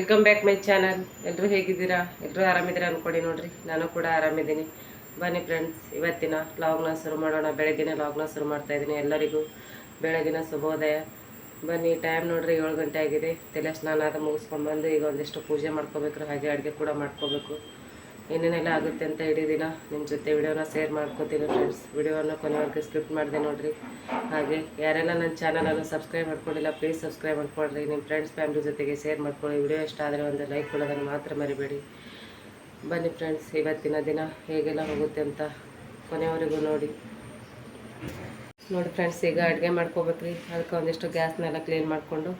Welcome back my channel. ಎಲ್ಲರೂ ಹೇಗಿದ್ದೀರಾ? ಎಲ್ಲರೂ ಆರಾಮಿದ್ದೀರಾ ಅಂದ್ಕೊಡಿ. ನೋಡ್ರಿ, ನಾನು ಕೂಡ ಆರಾಮಿದ್ದೀನಿ. ಬನ್ನಿ ಫ್ರೆಂಡ್ಸ್, ಇವತ್ತಿನ ಲಾಗ್ನ ಶುರು ಮಾಡೋಣ. ಬೆಳಗಿನ ಲಾಗ್ನ ಶುರು ಮಾಡ್ತಾ ಇದ್ದೀನಿ. ಎಲ್ಲರಿಗೂ ಬೆಳಗಿನ ಶುಭೋದಯ. ಬನ್ನಿ, ಟೈಮ್ ನೋಡ್ರಿ 7 ಗಂಟೆ ಆಗಿದೆ. ತಲೆ ಸ್ನಾನ ಅದು ಮುಗಿಸ್ಕೊಂಡ್ಬಂದು ಈಗ ಒಂದಿಷ್ಟು ಪೂಜೆ ಮಾಡ್ಕೋಬೇಕು, ಹಾಗೆ ಅಡುಗೆ ಕೂಡ ಮಾಡ್ಕೋಬೇಕು. ಏನೇನೆಲ್ಲ ಆಗುತ್ತೆ ಅಂತ ಇಡೀ ದಿನ ನಿಮ್ಮ ಜೊತೆ ವಿಡಿಯೋನ ಶೇರ್ ಮಾಡ್ಕೋತೀನಿ ಫ್ರೆಂಡ್ಸ್. ವಿಡಿಯೋನ ಕೊನೆವರೆಗೆ ಸ್ಕಿಪ್ ಮಾಡಿದೆ ನೋಡಿರಿ. ಹಾಗೆ ಯಾರೆಲ್ಲ ನನ್ನ ಚಾನಲನ್ನು ಸಬ್ಸ್ಕ್ರೈಬ್ ಮಾಡ್ಕೊಂಡಿಲ್ಲ, ಪ್ಲೀಸ್ ಸಬ್ಸ್ಕ್ರೈಬ್ ಮಾಡ್ಕೊಳ್ರಿ. ನಿಮ್ಮ ಫ್ರೆಂಡ್ಸ್ ಫ್ಯಾಮಿಲಿ ಜೊತೆಗೆ ಶೇರ್ ಮಾಡ್ಕೊಳ್ಳಿ. ವಿಡಿಯೋ ಇಷ್ಟ ಆದರೆ ಒಂದು ಲೈಕ್ ಕೊಡೋದನ್ನು ಮಾತ್ರ ಮರಿಬೇಡಿ. ಬನ್ನಿ ಫ್ರೆಂಡ್ಸ್, ಇವತ್ತಿನ ದಿನ ಹೇಗೆಲ್ಲ ಹೋಗುತ್ತೆ ಅಂತ ಕೊನೆವರೆಗೂ ನೋಡಿ ಫ್ರೆಂಡ್ಸ್. ಈಗ ಅಡುಗೆ ಮಾಡ್ಕೋಬೇಕ್ರಿ. ಅದಕ್ಕೆ ಒಂದಿಷ್ಟು ಗ್ಯಾಸ್ನೆಲ್ಲ ಕ್ಲೀನ್ ಮಾಡಿಕೊಂಡು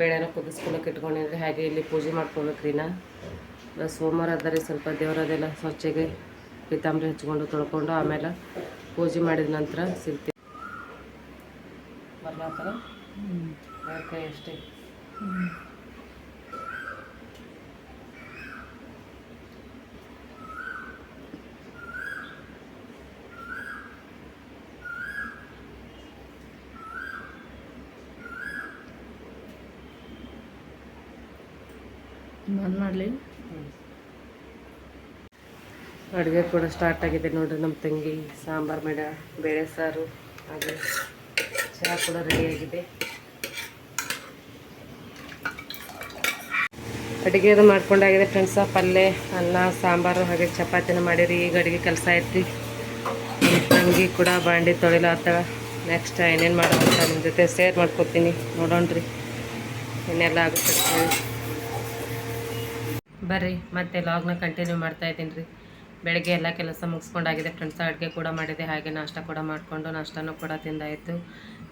ಬೇಳೆನ ಕುದಿಸ್ಕೊಳಕ್ಕೆ ಇಟ್ಕೊಂಡಿದ್ರಿ. ಹಾಗೆ ಇಲ್ಲಿ ಪೂಜೆ ಮಾಡ್ಕೋಬೇಕ್ರಿ. ಸೋಮವಾರ ಆದರೆ ಸ್ವಲ್ಪ ದೇವರದೆಲ್ಲ ಸ್ವಚ್ಛಗೆ ಪಿತಾಂಬರಿ ಹಚ್ಕೊಂಡು ತೊಳ್ಕೊಂಡು ಆಮೇಲೆ ಪೂಜೆ ಮಾಡಿದ ನಂತರ ಸಿಗ್ತೀವಿ. ಬರ್ಲಾತರ ಕೈ ಅಷ್ಟೇ. ಬಂದ್ ಮಾಡಲಿ. ಅಡುಗೆ ಕೂಡ ಸ್ಟಾರ್ಟ್ ಆಗಿದೆ ನೋಡ್ರಿ. ನಮ್ಮ ತಂಗಿ ಸಾಂಬಾರು ಮಾಡ್ಯಾಳ, ಬೇಳೆ ಸಾರು, ಹಾಗೆ ಚಹಾ ಕೂಡ ರೆಡಿಯಾಗಿದೆ. ಅಡುಗೆ ಅದು ಮಾಡ್ಕೊಂಡಾಗಿದೆ ಫ್ರೆಂಡ್ಸ. ಪಲ್ಯ, ಅನ್ನ, ಸಾಂಬಾರು ಹಾಗೆ ಚಪಾತಿನ ಮಾಡಿರಿ. ಈಗ ಅಡುಗೆ ಕೆಲಸ ಐತಿ. ನಮ್ಮ ತಂಗಿ ಕೂಡ ಬಾಂಡೆ ತೊಳಿಲಾತ್ತಾಳ. ನೆಕ್ಸ್ಟ್ ಏನೇನು ಮಾಡೋದಂತ ನಿಮ್ಮ ಜೊತೆ ಶೇರ್ ಮಾಡ್ಕೊತೀನಿ. ನೋಡೋಣ್ರಿ ಏನೆಲ್ಲ ಆಗುತ್ತೆ. ಬರ್ರಿ ಮತ್ತೆ ಲಾಗ್ನ ಕಂಟಿನ್ಯೂ ಮಾಡ್ತಾ ಇದ್ದೀನಿ ರೀ. ಬೆಳಗ್ಗೆ ಎಲ್ಲ ಕೆಲಸ ಮುಗಿಸ್ಕೊಂಡಾಗಿದೆ ಫ್ರೆಂಡ್ಸ್. ಅಡುಗೆ ಕೂಡ ಮಾಡಿದೆ, ಹಾಗೆ ನಾಷ್ಟ ಕೂಡ ಮಾಡಿಕೊಂಡು ನಾಷ್ಟನೂ ಕೂಡ ತಿಂದಾಯಿತು.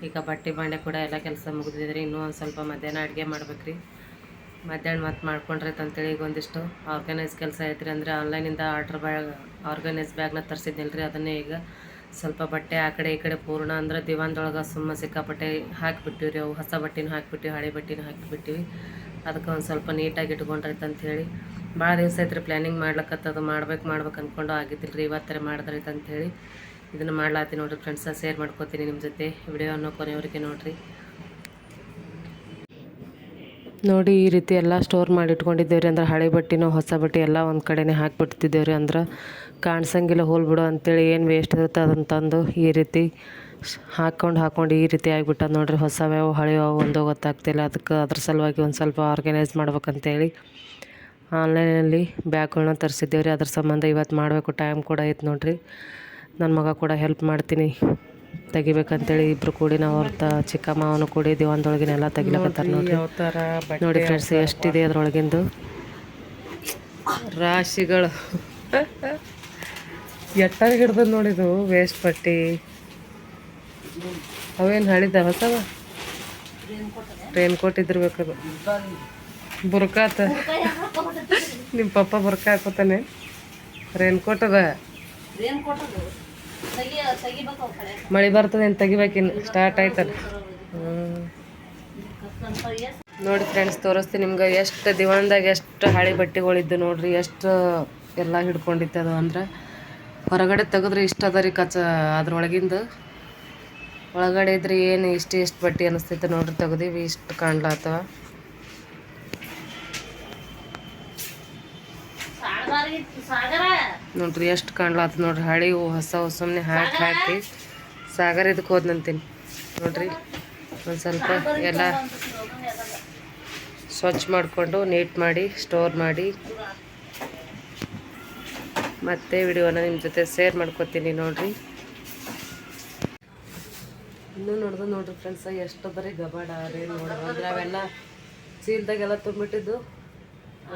ಈಗ ಬಟ್ಟೆ ಬಾಂಡೆ ಕೂಡ ಎಲ್ಲ ಕೆಲಸ ಮುಗಿದಿದ್ರಿ. ಇನ್ನೂ ಒಂದು ಸ್ವಲ್ಪ ಮಧ್ಯಾಹ್ನ ಅಡುಗೆ ಮಾಡ್ಬೇಕ್ರಿ. ಮಧ್ಯಾಹ್ನ ಮತ್ತೆ ಮಾಡ್ಕೊಂಡ್ರೆ ಅಂತೇಳಿ ಈಗ ಒಂದಿಷ್ಟು ಆರ್ಗನೈಸ್ ಕೆಲಸ ಐತ್ರಿ. ಅಂದರೆ ಆನ್ಲೈನಿಂದ ಆರ್ಗನೈಸ್ ಬ್ಯಾಗ್ನ ತರಿಸಿದ್ನಿಲ್ಲ ರೀ. ಅದನ್ನೇ ಈಗ ಸ್ವಲ್ಪ ಬಟ್ಟೆ ಆ ಕಡೆ ಈ ಕಡೆ ಪೂರ್ಣ ಅಂದ್ರೆ ದಿವಾನ್ದೊಳಗೆ ಸಿಕ್ಕಾಪಟ್ಟೆ ಹಾಕಿಬಿಟ್ಟಿವಿ ರೀ. ಅವು ಹೊಸ ಬಟ್ಟೆನೂ ಹಾಕಿಬಿಟ್ಟಿವಿ, ಹಳೆ ಬಟ್ಟೆನೂ ಹಾಕಿಬಿಟ್ಟಿವಿ. ಅದಕ್ಕೆ ಒಂದು ಸ್ವಲ್ಪ ನೀಟಾಗಿ ಇಟ್ಕೊಂಡ್ರೈತೆ ಅಂಥೇಳಿ ಭಾಳ ದಿವಸ ಐತ್ರಿ ಪ್ಲ್ಯಾನಿಂಗ್ ಮಾಡ್ಲಕ್ಕತ್ತದು. ಮಾಡ್ಬೇಕು ಅಂದ್ಕೊಂಡು ಆಗಿದ್ದಿಲ್ಲ ರೀ. ಇವತ್ತರ ಮಾಡಿದ್ರೈತೆ ಅಂಥೇಳಿ ಇದನ್ನು ಮಾಡ್ಲಾತೀನಿ ನೋಡಿರಿ ಫ್ರೆಂಡ್ಸ. ಶೇರ್ ಮಾಡ್ಕೋತೀನಿ ನಿಮ್ಮ ಜೊತೆ. ವಿಡಿಯೋವನ್ನು ಕೊನೆಯವರೆಗೆ ನೋಡಿರಿ. ನೋಡಿ, ಈ ರೀತಿ ಎಲ್ಲ ಸ್ಟೋರ್ ಮಾಡಿ ಇಟ್ಕೊಂಡಿದ್ದೇವ್ರಿ. ಅಂದ್ರೆ ಹಳೆ ಬಟ್ಟೆನೂ ಹೊಸ ಬಟ್ಟೆ ಎಲ್ಲ ಒಂದು ಕಡೆನೇ ಹಾಕಿಬಿಡ್ತಿದ್ದೇವ್ರಿ. ಅಂದ್ರೆ ಕಾಣಿಸಂಗಿಲ್ಲ ಹೋಲ್ಬಿಡು ಅಂಥೇಳಿ ಏನು ವೇಸ್ಟ್ ಇರುತ್ತೆ ಅದನ್ನು ತಂದು ಈ ರೀತಿ ಹಾಕ್ಕೊಂಡು ಈ ರೀತಿ ಆಗಿಬಿಟ್ಟದ ನೋಡ್ರಿ. ಹೊಸವ್ಯಾವು ಹಳೆಯವು ಒಂದೋ ಗೊತ್ತಾಗ್ತಿಲ್ಲ. ಅದಕ್ಕೆ ಅದ್ರ ಸಲುವಾಗಿ ಒಂದು ಸ್ವಲ್ಪ ಆರ್ಗನೈಸ್ ಮಾಡ್ಬೇಕಂತೇಳಿ ಆನ್ಲೈನಲ್ಲಿ ಬ್ಯಾಗ್ಗಳನ್ನ ತರಿಸಿದ್ದೇವ್ರಿ. ಅದ್ರ ಸಂಬಂಧ ಇವತ್ತು ಮಾಡಬೇಕು. ಟೈಮ್ ಕೂಡ ಐತೆ ನೋಡ್ರಿ. ನನ್ನ ಮಗ ಕೂಡ ಹೆಲ್ಪ್ ಮಾಡ್ತೀನಿ ತೆಗಿಬೇಕಂತೇಳಿ. ಇಬ್ಬರು ಕೂಡಿ ನಾವು ಚಿಕ್ಕಮ್ಮ ಅವನು ಕೂಡಿ ದಿವಾನ್ದೊಳಗಿನೆಲ್ಲ ತೆಗಿಲಕತ್ತಾರೆ ನೋಡ್ರಿ. ನೋಡಿ ಫ್ರೆಂಡ್ಸ್, ಎಷ್ಟಿದೆ ಅದ್ರೊಳಗಿಂದು ರಾಶಿಗಳು. ಎಟ್ಟಾಗಿ ಹಿಡ್ದು ನೋಡಿದು ವೇಸ್ಟ್ ಪಟ್ಟಿ. ಅವೇನು ಹಳಿದ ಹೊಸವ ರೇನ್ ಕೋಟ್ ಇದ್ದಿರ್ಬೇಕದು. ಬುರ್ಕಾತ ನಿಮ್ಮ ಪಪ್ಪ ಬುರ್ಕ ಹಾಕೋತಾನೆ. ರೇನ್ ಕೋಟ್ ಅದ. ಮಳೆ ಬರ್ತದೆ ಏನು ತೆಗಿಬೇಕಿನ್ನು ಸ್ಟಾರ್ಟ್ ಆಯ್ತಲ್ಲ. ನೋಡಿ ಫ್ರೆಂಡ್ಸ್, ತೋರಿಸ್ತೀನಿ ನಿಮ್ಗೆ. ಎಷ್ಟು ದಿವಾನ್ದಾಗ ಎಷ್ಟು ಹಳೆ ಬಟ್ಟೆಗಳಿದ್ದು ನೋಡ್ರಿ. ಎಷ್ಟು ಎಲ್ಲ ಹಿಡ್ಕೊಂಡಿತ್ತದು. ಅಂದ್ರೆ ಹೊರಗಡೆ ತೆಗೆದ್ರೆ ಇಷ್ಟ ಅದ ರೀ ಅದ್ರೊಳಗಿಂದು. ಒಳಗಡೆ ಇದ್ರೆ ಏನು ಇಷ್ಟು ಬಟ್ಟೆ ಅನಿಸ್ತೈತೆ ನೋಡ್ರಿ. ತೆಗ್ದೀವಿ ಇಷ್ಟು ಕಾಣ್ಲಾತವ ನೋಡ್ರಿ. ಎಷ್ಟು ಕಾಣ್ಲಾತ ನೋಡ್ರಿ. ಹಳಿವು ಹೊಸವು ಸುಮ್ಮನೆ ಹಾಕಿ ಸಾಗರ ಇದಕ್ಕೆ ಹೋದ್ನಂತೀನಿ ನೋಡ್ರಿ. ಒಂದು ಸ್ವಲ್ಪ ಎಲ್ಲ ಸ್ವಚ್ಛ ಮಾಡಿಕೊಂಡು ನೀಟ್ ಮಾಡಿ ಸ್ಟೋರ್ ಮಾಡಿ ಮತ್ತೆ ವಿಡಿಯೋನ ನಿಮ್ಮ ಜೊತೆ ಶೇರ್ ಮಾಡ್ಕೊತೀನಿ ನೋಡ್ರಿ. ಇನ್ನೂ ನೋಡ್ರಿ ಫ್ರೆಂಡ್ಸ, ಎಷ್ಟು ಬರೀ ಗಬಾಡ ರೀ ನೋಡ್ರಿ. ಅಂದ್ರೆ ಅವೆಲ್ಲ ಚೀಲ್ದಾಗೆಲ್ಲ ತುಂಬಿಟ್ಟಿದ್ದು.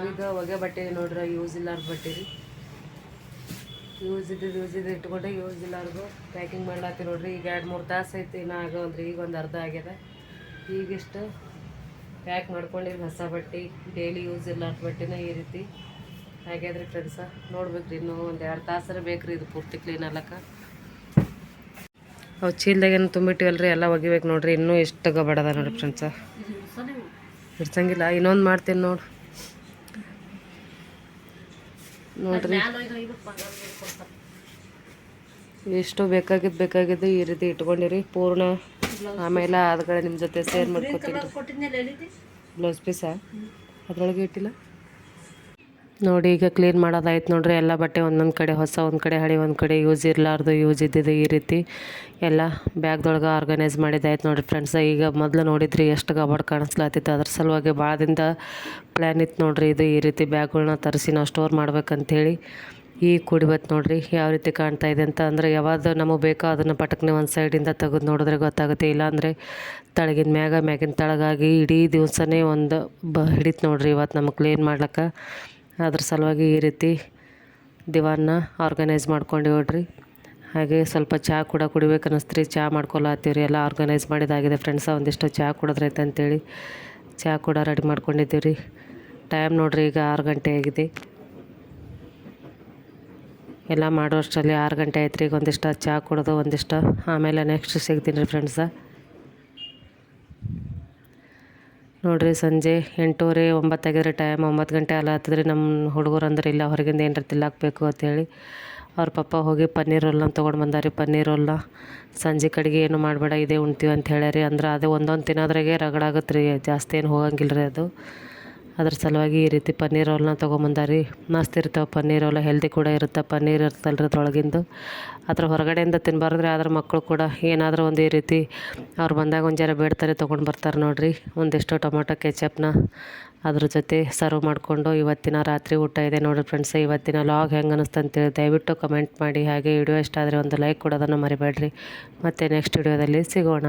ಈಗ ಹೊಗೆ ಬಟ್ಟೆ ನೋಡ್ರಿ, ಯೂಸ್ ಇಲ್ಲಾರ್ದು ಬಟ್ಟೆ ರೀ. ಯೂಸ್ ಇದ್ದು ಇಟ್ಕೊಂಡೆ ಯೂಸ್ ಇಲ್ಲಾರ್ದು ಪ್ಯಾಕಿಂಗ್ ಮಾಡ್ಲಾತಿ ನೋಡ್ರಿ. ಈಗ 2-3 ತಾಸು ಐತಿ ಇನ್ನೂ ಆಗವಂದ್ರಿ. ಈಗ ಒಂದು ಅರ್ಧ ಆಗ್ಯದ. ಈಗಿಷ್ಟು ಪ್ಯಾಕ್ ಮಾಡ್ಕೊಂಡಿದ್ದು ಹೊಸ ಬಟ್ಟೆ, ಡೈಲಿ ಯೂಸ್ ಇಲ್ಲಾರ್ದು ಬಟ್ಟೆನ ಈ ರೀತಿ ಹಾಗಾದ್ರಿ ಫ್ರೆಂಡ್ಸ. ನೋಡ್ಬೇಕ್ರಿ, ಇನ್ನೂ ಒಂದು 2 ತಾಸರ ಬೇಕ್ರಿ ಇದು ಪೂರ್ತಿ ಕ್ಲೀನ್ ಆಗ್ಲಕ್ಕ. ಅವು ಚೀಲ್ದಾಗೇನು ತುಂಬಿಟ್ಟಿವಲ್ರಿ, ಎಲ್ಲ ಒಗಿಬೇಕು ನೋಡ್ರಿ. ಇನ್ನೂ ಎಷ್ಟು ಗಬಡದ ನೋಡ್ರಿ ಫ್ರೆಂಡ್ಸ. ಇಡ್ಸಂಗಿಲ್ಲ. ಇನ್ನೊಂದು ಮಾಡ್ತೀನಿ ನೋಡ್ರಿ. ಎಷ್ಟು ಬೇಕಾಗಿದ್ದು ಈ ರೀತಿ ಇಟ್ಕೊಂಡಿರಿ ಪೂರ್ಣ. ಆಮೇಲೆ ಆದ್ಗಡೆ ನಿಮ್ಮ ಜೊತೆ ಶೇರ್ ಮಾಡ್ಕೊತೀನಿ. ಬ್ಲೌಸ್ ಪೀಸಾ ಅದರೊಳಗೆ ಇಟ್ಟಿಲ್ಲ ನೋಡಿ. ಈಗ ಕ್ಲೀನ್ ಮಾಡೋದಾಯ್ತು ನೋಡ್ರಿ. ಎಲ್ಲ ಬಟ್ಟೆ ಒಂದೊಂದು ಕಡೆ ಹೊಸ, ಒಂದು ಕಡೆ ಹಳೆ, ಒಂದು ಕಡೆ ಯೂಸ್ ಇರಲಾರ್ದು, ಯೂಸ್ ಇದ್ದಿದ್ದು ಈ ರೀತಿ ಎಲ್ಲ ಬ್ಯಾಗ್ದೊಳಗೆ ಆರ್ಗನೈಸ್ ಮಾಡಿದ್ದಾಯ್ತು ನೋಡಿರಿ ಫ್ರೆಂಡ್ಸ. ಈಗ ಮೊದಲು ನೋಡಿದ್ರಿ ಎಷ್ಟು ಕಬಾರ್ಡ್ ಕಾಣಿಸ್ಲಾತಿತ್ತು, ಅದ್ರ ಸಲುವಾಗಿ ಭಾಳದಿಂದ ಪ್ಲ್ಯಾನ್ ಇತ್ತು ನೋಡಿರಿ. ಇದು ಈ ರೀತಿ ಬ್ಯಾಗ್ಗಳ್ನ ತರಿಸಿ ನಾವು ಸ್ಟೋರ್ ಮಾಡ್ಬೇಕಂತೇಳಿ ಈಗ ಕುಡಿಬೇಕು ನೋಡಿರಿ ಯಾವ ರೀತಿ ಕಾಣ್ತಾ ಇದೆ ಅಂತ. ಅಂದರೆ ಯಾವಾಗ ನಮಗೆ ಬೇಕೋ ಅದನ್ನು ಪಟಕ್ನೆ ಒಂದು ಸೈಡಿಂದ ತೆಗೆದು ನೋಡಿದ್ರೆ ಗೊತ್ತಾಗುತ್ತೆ. ಇಲ್ಲಾಂದರೆ ತಳಗಿನ ಮ್ಯಾಗಿನ ತಳಗಾಗಿ ಇಡೀ ದಿವಸನೇ ಒಂದು ಹಿಡಿತು ನೋಡಿರಿ ಇವತ್ತು ನಮಗೆ ಕ್ಲೀನ್ ಮಾಡ್ಲಿಕ್ಕೆ. ಅದ್ರ ಸಲುವಾಗಿ ಈ ರೀತಿ ದಿವಾನ್ನ ಆರ್ಗನೈಸ್ ಮಾಡ್ಕೊಂಡು ನೋಡ್ರಿ. ಹಾಗೆ ಸ್ವಲ್ಪ ಚಹಾ ಕೂಡ ಕುಡಿಬೇಕು ಅನ್ನಿಸ್ತ್ರಿ, ಚಹಾ ಮಾಡ್ಕೊಳತ್ತೀವ್ರಿ. ಎಲ್ಲ ಆರ್ಗನೈಸ್ ಮಾಡಿದಾಗಿದೆ ಫ್ರೆಂಡ್ಸ. ಒಂದಿಷ್ಟು ಚಹಾ ಕುಡಿದ್ರೈತೆ ಅಂತೇಳಿ ಚಹಾ ಕೂಡ ರೆಡಿ ಮಾಡ್ಕೊಂಡಿದ್ದೀವಿ ರೀ. ಟೈಮ್ ನೋಡಿರಿ ಈಗ 6 ಗಂಟೆ ಆಗಿದೆ. ಎಲ್ಲ ಮಾಡೋಷ್ಟರಲ್ಲಿ 6 ಗಂಟೆ ಆಯ್ತು ರೀ. ಈಗ ಒಂದಿಷ್ಟು ಚಹಾ ಕುಡಿದು ಒಂದಿಷ್ಟು ಆಮೇಲೆ ನೆಕ್ಸ್ಟ್ ಸಿಗ್ತೀನಿ ರೀ ಫ್ರೆಂಡ್ಸ. ನೋಡಿರಿ ಸಂಜೆ 8:30 9 ಆಗಿದ್ರೆ ಟೈಮ್ 9 ಗಂಟೆ ಅಲ್ಲ ಹತ್ತಿದ್ರಿ. ನಮ್ಮ ಹುಡುಗರು ಅಂದ್ರೆ ಇಲ್ಲ ಹೊರಗಿಂದ ಏನಾರ ತಿಲ್ಲಾಕಬೇಕು ಅಂತೇಳಿ ಅವ್ರ ಪಪ್ಪ ಹೋಗಿ ಪನ್ನೀರ್ ರೋಲ್ನ ತೊಗೊಂಡು ಬಂದಾರಿ. ಪನ್ನೀರ್ ರೋಲ್ನ ಸಂಜೆ ಕಡೆಗೆ ಏನು ಮಾಡಬೇಡ ಇದೇ ಉಣ್ತೀವಿ ಅಂತ ಹೇಳ್ಯಾರಿ. ಅಂದ್ರೆ ಅದು ಒಂದೊಂದು ತಿನ್ನೋದ್ರಾಗೆ ರಗಡಾಗುತ್ತೆ ರೀ, ಜಾಸ್ತಿ ಏನು ಹೋಗಂಗಿಲ್ಲ ರೀ ಅದು. ಅದ್ರ ಸಲುವಾಗಿ ಈ ರೀತಿ ಪನ್ನೀರ್ ರೋಲ್ನ ತೊಗೊಂಬಂದಾರಿ. ಮಸ್ತ್ ಇರ್ತಾವೆ ಪನ್ನೀರ್ ರೋಲ್, ಹೆಲ್ದಿ ಕೂಡ ಇರುತ್ತೆ. ಪನ್ನೀರ್ ಇರ್ತಲ್ಲ ರೀ ಅದ್ರೊಳಗಿಂದು. ಅದ್ರ ಹೊರಗಡೆಯಿಂದ ತಿನ್ನಬಾರ್ದ್ರಿ. ಆದ್ರೆ ಮಕ್ಕಳು ಕೂಡ ಏನಾದರೂ ಒಂದು ಈ ರೀತಿ ಅವ್ರು ಬಂದಾಗ ಒಂದು ಜರ ಬೇಡ್ತಾರೆ ತೊಗೊಂಡು ಬರ್ತಾರೆ ನೋಡಿರಿ. ಒಂದಿಷ್ಟು ಟೊಮೊಟೊ ಕೆಚಪ್ನ ಅದ್ರ ಜೊತೆ ಸರ್ವ್ ಮಾಡಿಕೊಂಡು ಇವತ್ತಿನ ರಾತ್ರಿ ಊಟ ಇದೆ ನೋಡಿರಿ ಫ್ರೆಂಡ್ಸ್. ಇವತ್ತಿನ ಲಾಗ್ ಹೆಂಗೆ ಅನ್ನಿಸ್ತು ಅಂತೇಳಿ ದಯವಿಟ್ಟು ಕಮೆಂಟ್ ಮಾಡಿ. ಹಾಗೆ ವಿಡಿಯೋ ಇಷ್ಟ ಆದರೆ ಒಂದು ಲೈಕ್ ಕೊಡೋದನ್ನು ಮರಿಬೇಡ್ರಿ. ಮತ್ತು ನೆಕ್ಸ್ಟ್ ವಿಡಿಯೋದಲ್ಲಿ ಸಿಗೋಣ.